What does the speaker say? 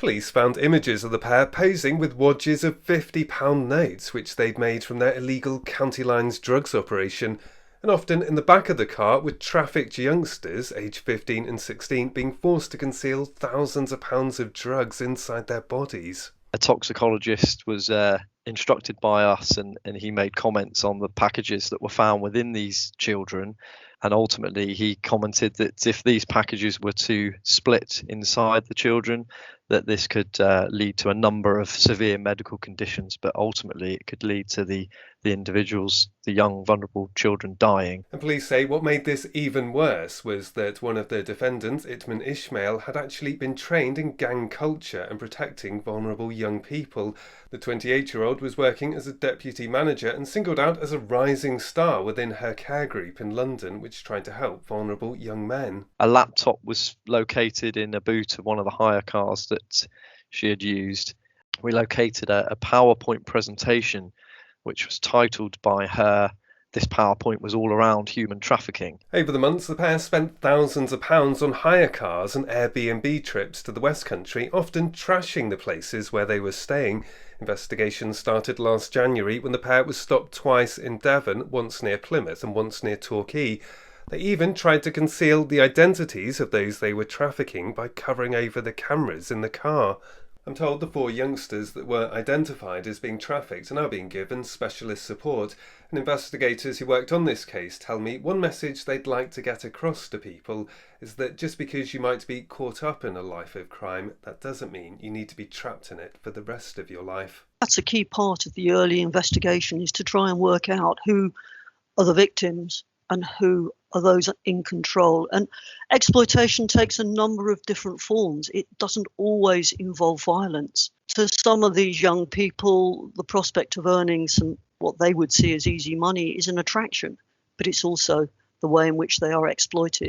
Police found images of the pair posing with wadges of £50 notes which they'd made from their illegal County Lines drugs operation, and often in the back of the car with trafficked youngsters aged 15 and 16 being forced to conceal thousands of pounds of drugs inside their bodies. A toxicologist was instructed by us, and he made comments on the packages that were found within these children. And ultimately, he commented that if these packages were to split inside the children, that this could lead to a number of severe medical conditions, but ultimately it could lead to the individuals, the young, vulnerable children, dying. And police say what made this even worse was that one of the defendants, Itman Ismail, had actually been trained in gang culture and protecting vulnerable young people. The 28-year-old was working as a deputy manager and singled out as a rising star within her care group in London, which tried to help vulnerable young men. A laptop was located in a boot of one of the hire cars that she had used. We located a PowerPoint presentation which was titled by her, "This PowerPoint was all around human trafficking." Over the months, the pair spent thousands of pounds on hire cars and Airbnb trips to the West Country, often trashing the places where they were staying. Investigations started last January when the pair was stopped twice in Devon, once near Plymouth and once near Torquay. They even tried to conceal the identities of those they were trafficking by covering over the cameras in the car. I'm told the 4 youngsters that were identified as being trafficked are now being given specialist support, and investigators who worked on this case tell me one message they'd like to get across to people is that just because you might be caught up in a life of crime, that doesn't mean you need to be trapped in it for the rest of your life. That's a key part of the early investigation, is to try and work out who are the victims and who are those in control. And exploitation takes a number of different forms. It doesn't always involve violence. To some of these young people, the prospect of earning some what they would see as easy money is an attraction, but it's also the way in which they are exploited.